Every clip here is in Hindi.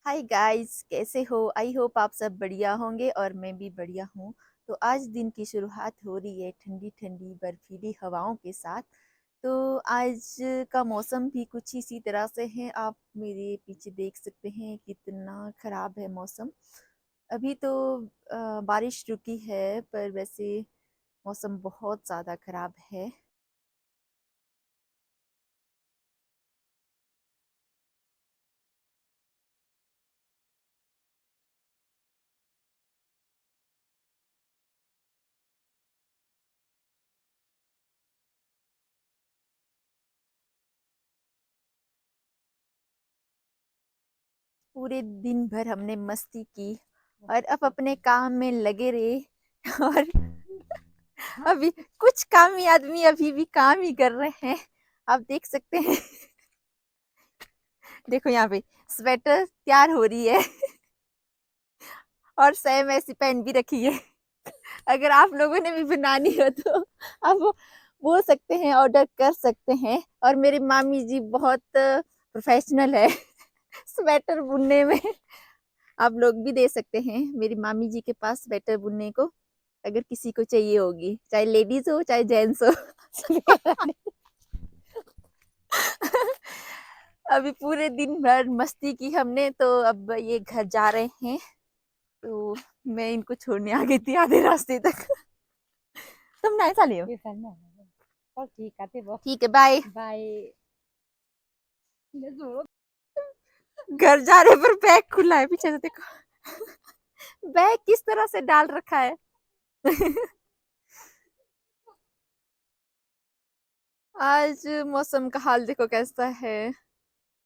हाय गाइस, कैसे हो? आई होप आप सब बढ़िया होंगे और मैं भी बढ़िया हूँ। तो आज दिन की शुरुआत हो रही है ठंडी ठंडी बर्फीली हवाओं के साथ। तो आज का मौसम भी कुछ इसी तरह से है। आप मेरे पीछे देख सकते हैं कितना खराब है मौसम। अभी तो बारिश रुकी है, पर वैसे मौसम बहुत ज़्यादा खराब है। पूरे दिन भर हमने मस्ती की और अब अपने काम में लगे रहे। और अभी कुछ कामी आदमी अभी भी काम ही कर रहे हैं। आप देख सकते हैं। देखो यहाँ पे स्वेटर तैयार हो रही है और सेम ऐसी पहन भी रखी है। अगर आप लोगों ने भी बनानी हो तो आप बोल सकते हैं, ऑर्डर कर सकते हैं। और मेरी मामी जी बहुत प्रोफेशनल है स्वेटर बुनने में। आप लोग भी दे सकते हैं मेरी मामी जी के पास स्वेटर बुनने को, अगर किसी को चाहिए होगी, चाहे लेडीज हो चाहे जेंट्स हो। अभी पूरे दिन भर मस्ती की हमने, तो अब ये घर जा रहे हैं। तो मैं इनको छोड़ने आ गई थी आधे रास्ते तक। तुम नहीं चले हो? ठीक है, बाय बाय। घर जा रहे पर बैग खुला है पीछे से, देखो बैग किस तरह से डाल रखा है। आज मौसम का हाल देखो कैसा है।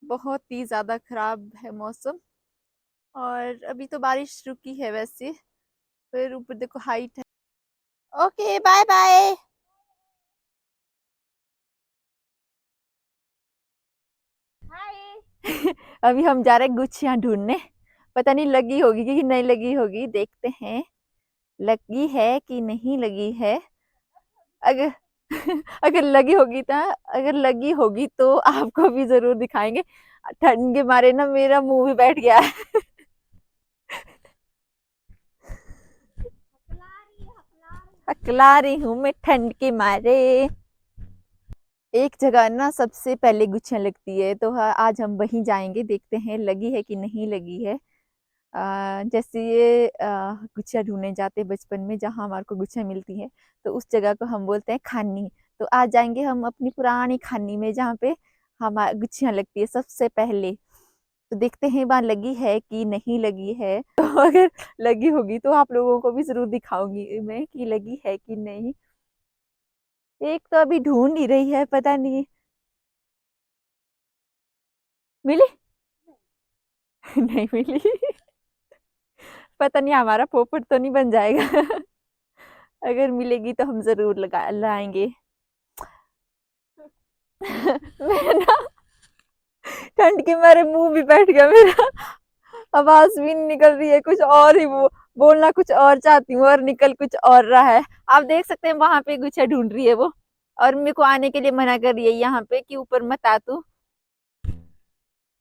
बहुत ही ज्यादा खराब है मौसम। और अभी तो बारिश रुकी है वैसे। फिर ऊपर देखो हाइट है। Okay, bye bye. अभी हम जा रहे हैं गुच्छियां ढूंढने। पता नहीं लगी होगी कि नहीं लगी होगी, देखते हैं लगी है कि नहीं लगी है। अगर अगर लगी होगी तो अगर लगी होगी तो आपको भी जरूर दिखाएंगे। ठंड के मारे ना मेरा मुंह भी बैठ गया है। हकला रही हूँ मैं ठंड के मारे। एक जगह ना सबसे पहले गुच्छियां लगती है, तो हाँ, आज हम वहीं जाएंगे, देखते हैं लगी है कि नहीं लगी है। जैसे ये गुच्छियां ढूंढने जाते हैं बचपन में, जहाँ हमारे को गुच्छियां मिलती है, तो उस जगह को हम बोलते हैं खानी। तो आज जाएंगे हम अपनी पुरानी खानी में, जहाँ पे हमारी गुच्छियां लगती है सबसे पहले। तो देखते हैं वहां लगी है कि नहीं लगी है। तो अगर लगी होगी तो आप लोगों को भी जरूर दिखाऊंगी मैं कि लगी है कि नहीं। एक तो अभी ढूंढ ही रही है, पता नहीं मिली। नहीं मिली। पता नहीं हमारा पोपट तो नहीं बन जाएगा। अगर मिलेगी तो हम जरूर लगा लाएंगे। मैं ना ठंड के मारे मुंह भी बैठ गया मेरा। आवाज भी नहीं निकल रही है, कुछ और ही वो बोलना कुछ और चाहती हूँ और निकल कुछ और रहा है। आप देख सकते हैं वहां पे गुच्छा ढूंढ रही है वो, और मेरे को आने के लिए मना कर रही है यहाँ पे कि ऊपर मत आ तू।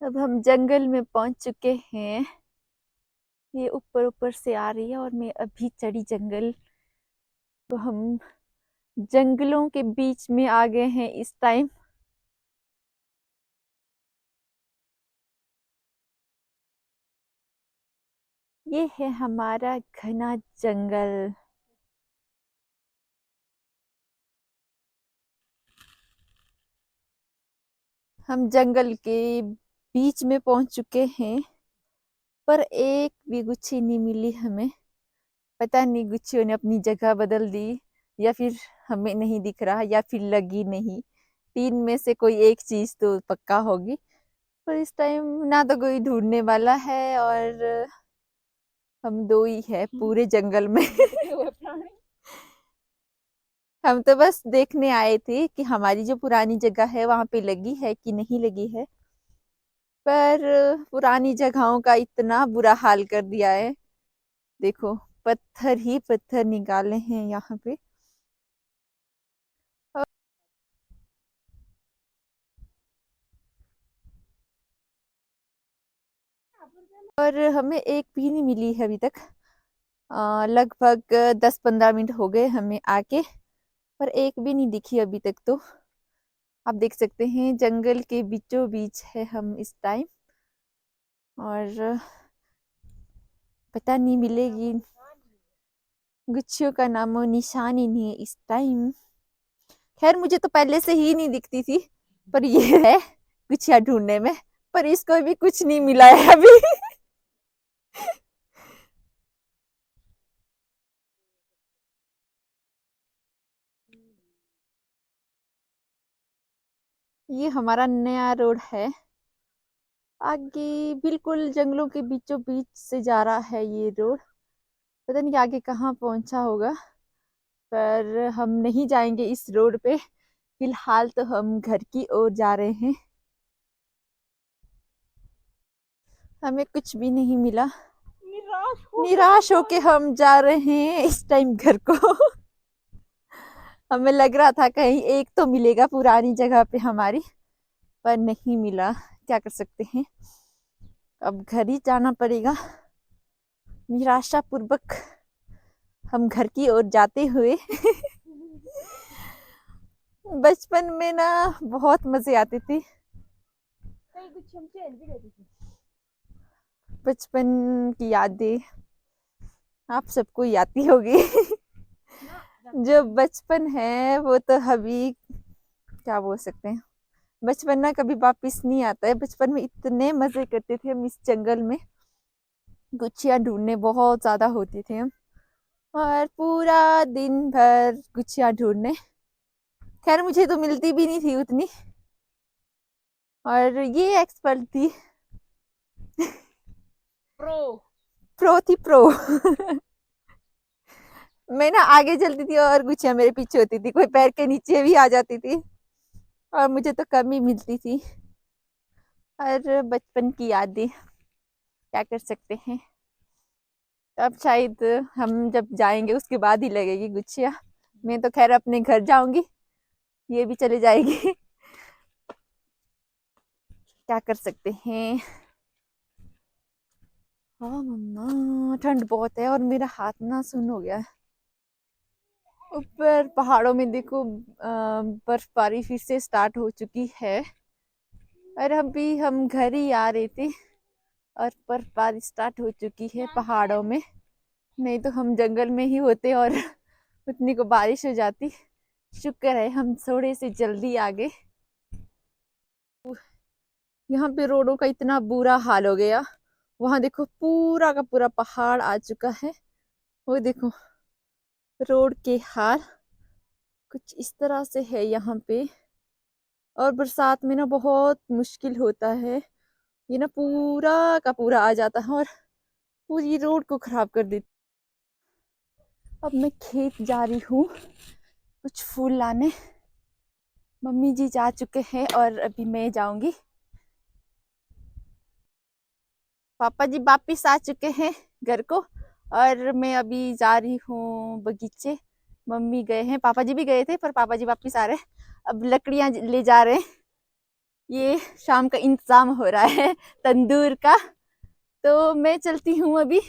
अब हम जंगल में पहुंच चुके हैं। ये ऊपर ऊपर से आ रही है और मैं अभी चढ़ी जंगल। तो हम जंगलों के बीच में आ गए हैं इस टाइम। ये है हमारा घना जंगल। हम जंगल के बीच में पहुंच चुके हैं, पर एक भी गुच्छी नहीं मिली हमें। पता नहीं गुच्छियों ने अपनी जगह बदल दी, या फिर हमें नहीं दिख रहा, या फिर लगी नहीं। तीन में से कोई एक चीज तो पक्का होगी। पर इस टाइम ना तो कोई ढूंढने वाला है, और हम दो ही है पूरे जंगल में। हम तो बस देखने आए थे कि हमारी जो पुरानी जगह है वहां पे लगी है कि नहीं लगी है। पर पुरानी जगहों का इतना बुरा हाल कर दिया है। देखो, पत्थर ही पत्थर निकाले हैं यहाँ पे। और हमें एक भी नहीं मिली है अभी तक। लगभग 10-15 मिनट हो गए हमें आके, पर एक भी नहीं दिखी अभी तक। तो आप देख सकते हैं जंगल के बीचों बीच है हम इस टाइम, और पता नहीं मिलेगी। गुच्छियों का नामो निशान ही नहीं है इस टाइम। खैर मुझे तो पहले से ही नहीं दिखती थी, पर ये है गुच्छिया ढूंढने में, पर इसको भी कुछ नहीं मिला है अभी। ये हमारा नया रोड है, आगे बिल्कुल जंगलों के बीचों बीच से जा रहा है ये रोड। पता नहीं आगे कहाँ पहुंचा होगा, पर हम नहीं जाएंगे इस रोड पे। फिलहाल तो हम घर की ओर जा रहे हैं। हमें कुछ भी नहीं मिला, निराश होके हम जा रहे हैं इस टाइम घर को। हमें लग रहा था कहीं एक तो मिलेगा पुरानी जगह पे हमारी, पर नहीं मिला। क्या कर सकते हैं, अब घर ही जाना पड़ेगा। निराशा पूर्वक हम घर की ओर जाते हुए। बचपन में ना बहुत मजे आते थे। बचपन की यादें आप सबको आती होगी। जो बचपन है वो तो अभी क्या बोल सकते हैं, बचपन ना कभी वापिस नहीं आता है। बचपन में इतने मजे करते थे हम इस जंगल में, गुच्छियां ढूंढने बहुत ज्यादा होती थी हम, और पूरा दिन भर गुच्छियां ढूंढने। खैर मुझे तो मिलती भी नहीं थी उतनी, और ये एक्सपर्ट थी। प्रो थी प्रो। मैं ना आगे चलती थी और गुच्छियां मेरे पीछे होती थी, कोई पैर के नीचे भी आ जाती थी, और मुझे तो कम ही मिलती थी। और बचपन की यादें क्या कर सकते हैं। अब शायद हम जब जाएंगे उसके बाद ही लगेगी गुच्छिया। मैं तो खैर अपने घर जाऊंगी, ये भी चले जाएगी। क्या कर सकते हैं। हाँ मम्मा, ठंड बहुत है और मेरा हाथ ना सुन हो गया है। ऊपर पहाड़ों में देखो बर्फबारी फिर से स्टार्ट हो चुकी है, और हम घर ही आ रहे थे और बर्फबारी स्टार्ट हो चुकी है पहाड़ों में। नहीं तो हम जंगल में ही होते और उतनी को बारिश हो जाती। शुक्र है हम थोड़े से जल्दी आ गए। यहाँ पे रोडों का इतना बुरा हाल हो गया। वहां देखो पूरा का पूरा पहाड़ आ चुका है। वो देखो रोड के हाल कुछ इस तरह से है यहाँ पे। और बरसात में ना बहुत मुश्किल होता है, ये ना पूरा का पूरा आ जाता है और पूरी रोड को खराब कर देती। अब मैं खेत जा रही हूँ कुछ फूल लाने। मम्मी जी जा चुके हैं और अभी मैं जाऊंगी। पापा जी वापिस आ चुके हैं घर को, और मैं अभी जा रही हूँ बगीचे। मम्मी गए हैं, पापा जी भी गए थे, पर पापा जी वापिस आ रहे हैं। अब लकड़ियां ले जा रहे हैं। ये शाम का इंतजाम हो रहा है तंदूर का। तो मैं चलती हूँ अभी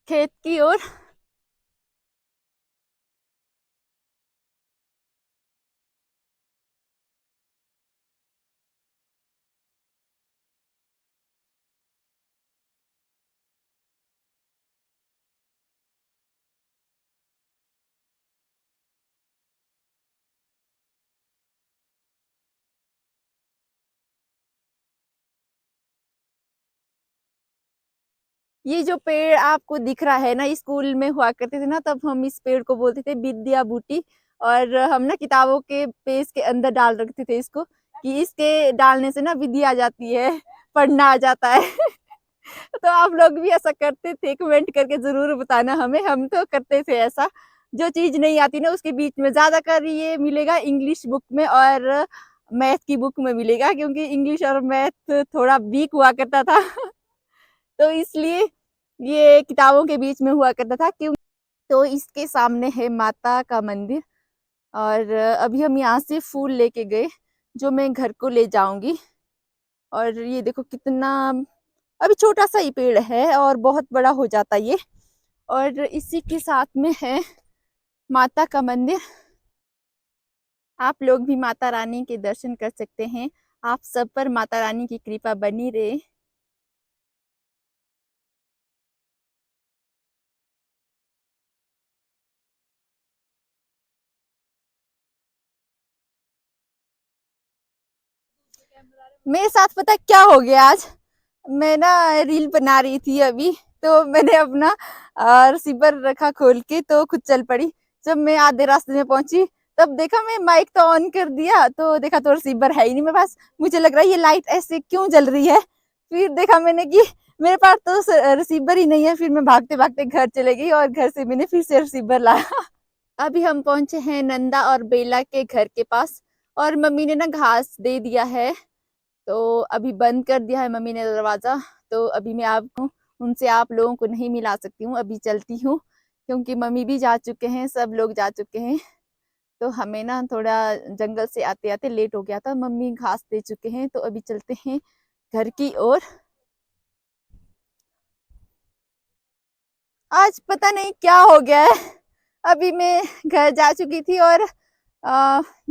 खेत की ओर। ये जो पेड़ आपको दिख रहा है ना, स्कूल में हुआ करते थे ना, तब हम इस पेड़ को बोलते थे विद्या बूटी। और हम ना किताबों के पेज के अंदर डाल रखते थे इसको, कि इसके डालने से ना विद्या आ जाती है, पढ़ना आ जाता है। तो आप लोग भी ऐसा करते थे? कमेंट करके जरूर बताना हमें। हम तो करते थे ऐसा। जो चीज नहीं आती ना उसके बीच में, ज्यादातर ये मिलेगा इंग्लिश बुक में और मैथ की बुक में मिलेगा, क्योंकि इंग्लिश और मैथ थोड़ा वीक हुआ करता था। तो इसलिए ये किताबों के बीच में हुआ करता था। क्यों? तो इसके सामने है माता का मंदिर, और अभी हम यहाँ से फूल लेके गए जो मैं घर को ले जाऊंगी। और ये देखो कितना अभी छोटा सा ही पेड़ है और बहुत बड़ा हो जाता ये। और इसी के साथ में है माता का मंदिर। आप लोग भी माता रानी के दर्शन कर सकते हैं। आप सब पर माता रानी की कृपा बनी रहे। मेरे साथ पता है क्या हो गया आज? मैं ना रील बना रही थी अभी, तो मैंने अपना रिसीवर रखा खोल के, तो खुद चल पड़ी। जब मैं आधे रास्ते में पहुंची तब देखा, मैं माइक तो ऑन कर दिया तो देखा तो रिसीवर है ही नहीं मेरे पास। मुझे लग रहा है ये लाइट ऐसे क्यों जल रही है। फिर देखा मैंने कि मेरे पास तो रिसीवर ही नहीं है। फिर मैं भागते भागते घर चले गई और घर से मैंने फिर से रिसीवर लाया। अभी हम पहुंचे हैं नंदा और बेला के घर के पास, और मम्मी ने ना घास दे दिया है, तो अभी बंद कर दिया है मम्मी ने दरवाजा। तो अभी मैं आपको उनसे आप लोगों को नहीं मिला सकती हूँ, अभी चलती हूँ, क्योंकि मम्मी भी जा चुके हैं, सब लोग जा चुके हैं। तो हमें ना थोड़ा जंगल से आते आते लेट हो गया था। मम्मी घास दे चुके हैं, तो अभी चलते हैं घर की ओर। आज पता नहीं क्या हो गया है। अभी मैं घर जा चुकी थी और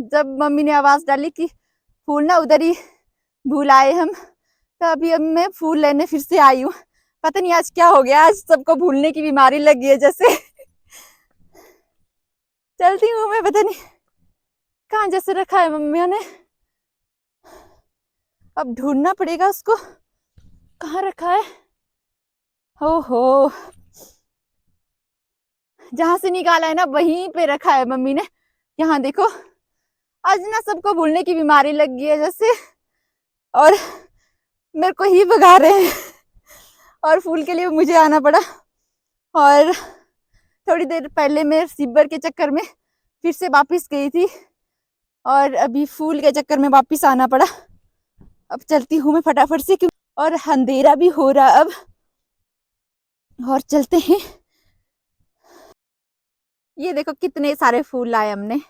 जब मम्मी ने आवाज डाली कि फूल ना उधर ही भूल आए हम, तो अभी अब मैं फूल लेने फिर से आई हूँ। पता नहीं आज क्या हो गया, आज सबको भूलने की बीमारी लगी है जैसे। चलती हूँ मैं, पता नहीं कहाँ जैसे रखा है मम्मियों ने। अब ढूंढना पड़ेगा उसको, कहाँ रखा है। हो जहां से निकाला है ना वहीं पे रखा है मम्मी ने। यहाँ देखो, आज ना सबको भूलने की बीमारी लग गई है जैसे, और मेरे को ही भगा रहे हैं। और फूल के लिए मुझे आना पड़ा, और थोड़ी देर पहले मैं सिब्बर के चक्कर में फिर से वापिस गई थी, और अभी फूल के चक्कर में वापिस आना पड़ा। अब चलती हूँ मैं फटाफट से, क्यों और अंधेरा भी हो रहा अब, और चलते हैं। ये देखो कितने सारे फूल लाए हमने,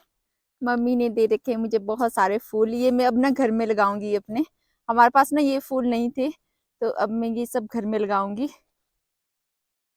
मम्मी ने दे रखे मुझे बहुत सारे फूल। ये मैं अब ना घर में लगाऊंगी अपने। हमारे पास ना ये फूल नहीं थे, तो अब मैं ये सब घर में लगाऊंगी।